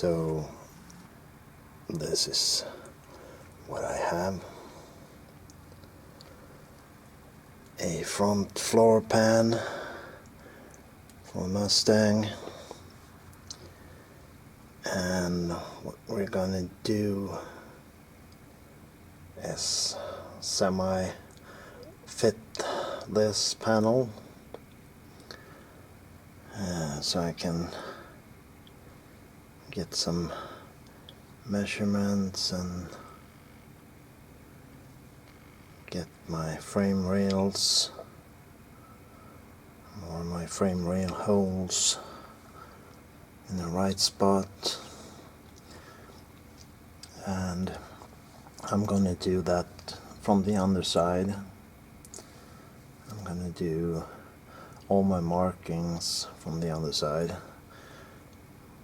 So this is what I have. A front floor pan for Mustang, and what we're gonna do is semi fit this panel so I can get some measurements and get my frame rails or my frame rail holes in the right spot, and I'm gonna do that from the underside. I'm gonna do all my markings from the other side,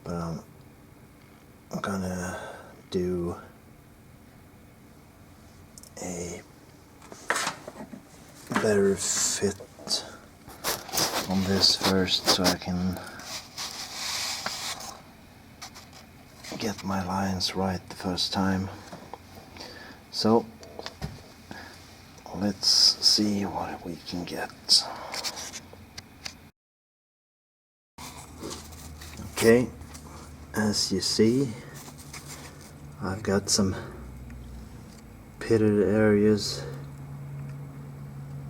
but I'm gonna do a better fit on this first so I can get my lines right the first time. So let's see what we can get. Okay, as you see, I've got some pitted areas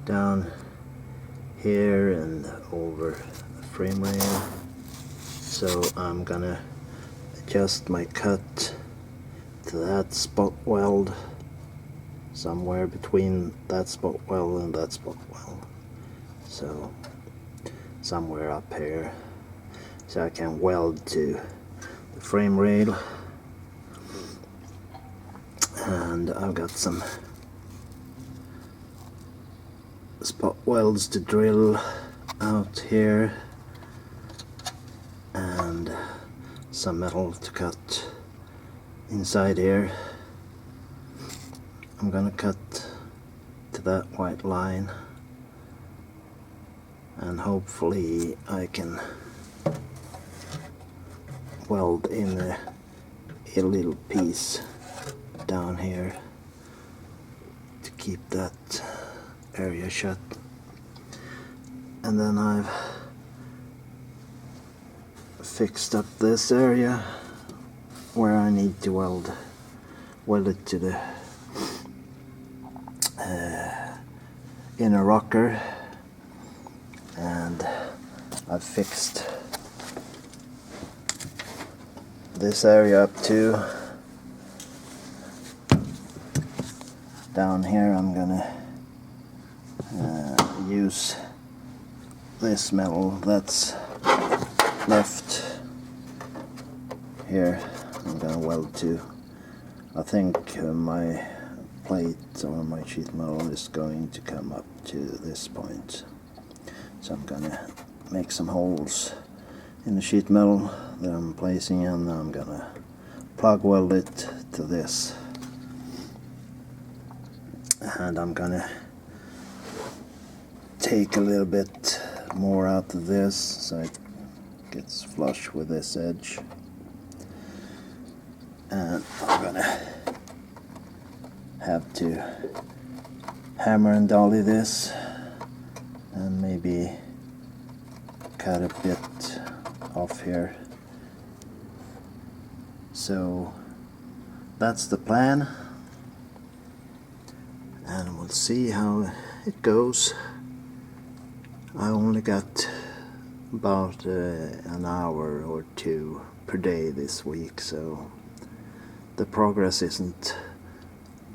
down here and over the frame rail, so I'm gonna adjust my cut to that spot weld, somewhere between that spot weld and that spot weld, so somewhere up here, so I can weld to the frame rail. And I've got some spot welds to drill out here and some metal to cut inside here. I'm gonna cut to that white line, and hopefully I can weld in a little piece down here to keep that area shut. And then I've fixed up this area where I need to weld it to the inner rocker, and I've fixed this area up too. Down here I'm gonna use this metal that's left here. I'm gonna weld to. I think my plate or my sheet metal is going to come up to this point, so I'm gonna make some holes in the sheet metal that I'm placing in, and I'm gonna plug weld it to this. And I'm gonna take a little bit more out of this so it gets flush with this edge, and I'm gonna have to hammer and dolly this and maybe cut a bit off here. So that's the plan, and we'll see how it goes. I only got about an hour or two per day this week, so the progress isn't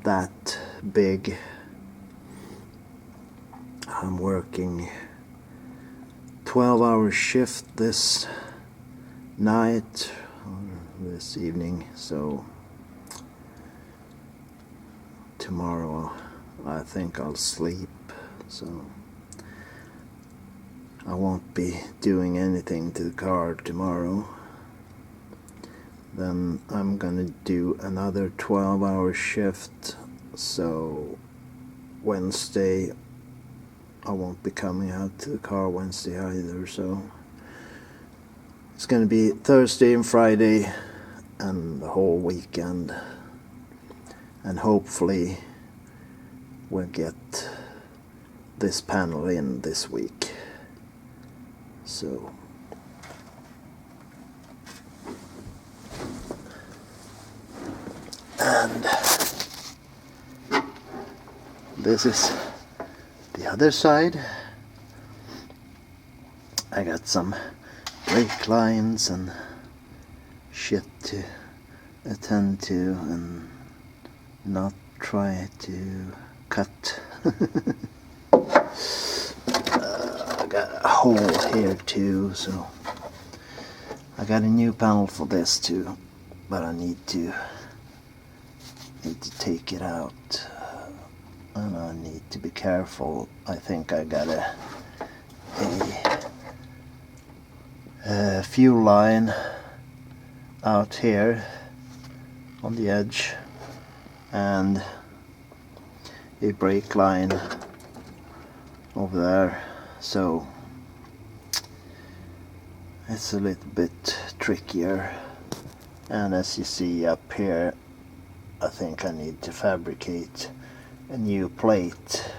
that big. I'm working 12-hour shift this night or this evening, so tomorrow I think I'll sleep, so I won't be doing anything to the car tomorrow. Then I'm gonna do another 12-hour shift, so Wednesday I won't be coming out to the car Wednesday either, so it's gonna be Thursday and Friday and the whole weekend, and hopefully we'll get this panel in this week. So and this is the other side. I got some brake lines and shit to attend to and not try to cut. I got a hole here too, so I got a new panel for this too, but I need to take it out, and I need to be careful. I think I got a fuel line out here on the edge and a brake line over there, so it's a little bit trickier. And as you see up here, I think I need to fabricate a new plate.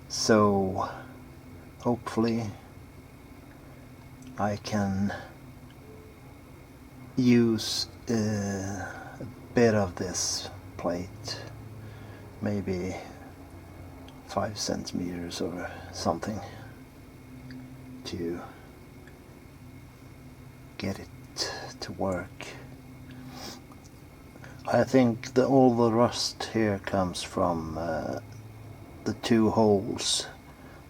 So hopefully I can use a bit of this plate, maybe 5 centimeters or something, to get it to work. I think all the rust here comes from the 2 holes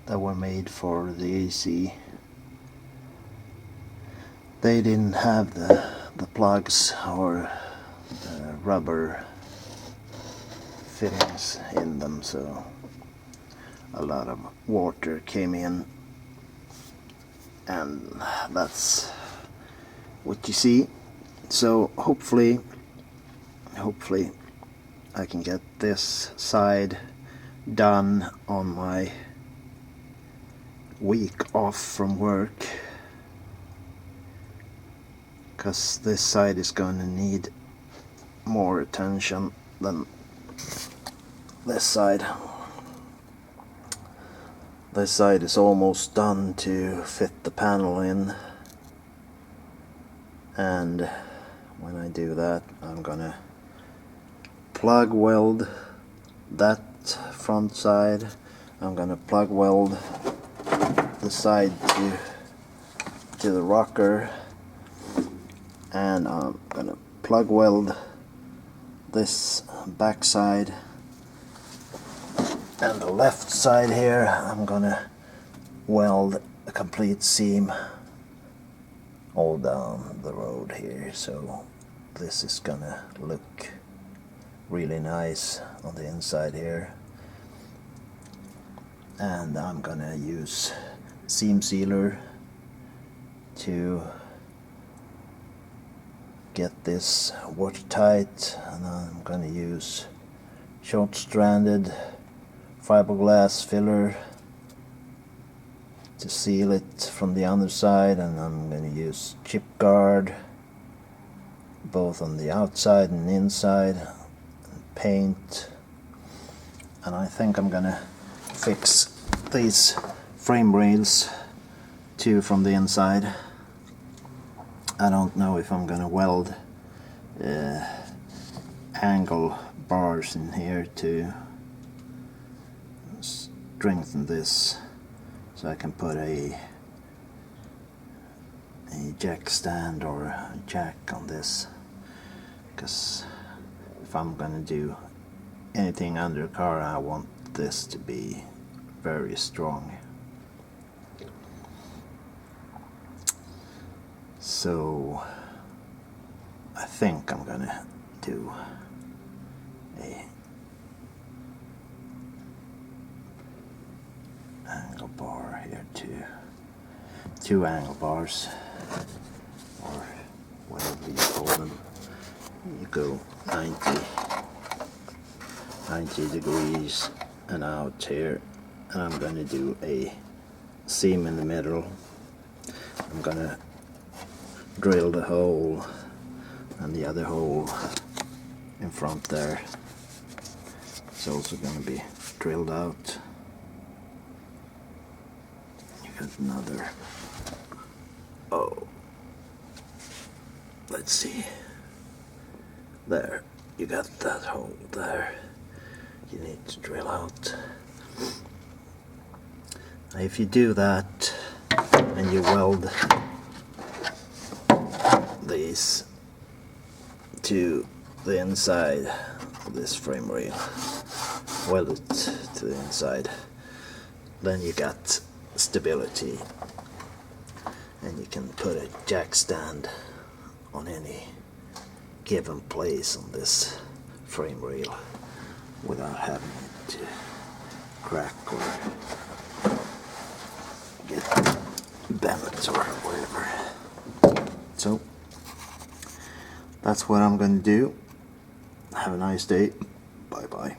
that were made for the AC. They didn't have the plugs or the rubber fittings in them, so a lot of water came in, and that's what you see. So hopefully I can get this side done on my week off from work, because this side is going to need more attention than this side. This side is almost done to fit the panel in, and when I do that, I'm gonna plug weld that front side. I'm gonna plug weld the side to the rocker, and I'm gonna plug weld this back side, and the left side here I'm gonna weld a complete seam all down the road here. So this is gonna look really nice on the inside here, and I'm gonna use seam sealer to get this watertight, and I'm gonna use short-stranded fiberglass filler to seal it from the underside, and I'm gonna use chip guard both on the outside and inside, and paint. And I think I'm gonna fix these frame rails too from the inside. I don't know if I'm gonna weld angle bars in here to strengthen this, so I can put a jack stand or a jack on this, because if I'm gonna do anything under a car, I want this to be very strong. So I think I'm gonna do a angle bar here too. 2 angle bars, or whatever you call them. You go 90 degrees and out here, and I'm going to do a seam in the middle. I'm going to drill the hole, and the other hole in front there is also going to be drilled out. You got another, oh, let's see, there, you got that hole there you need to drill out. Now if you do that and you weld these to the inside of this frame rail, weld it to the inside, then you got stability, and you can put a jack stand on any given place on this frame rail without having it to crack or get bent or whatever. So that's what I'm going to do. Have a nice day. Bye bye.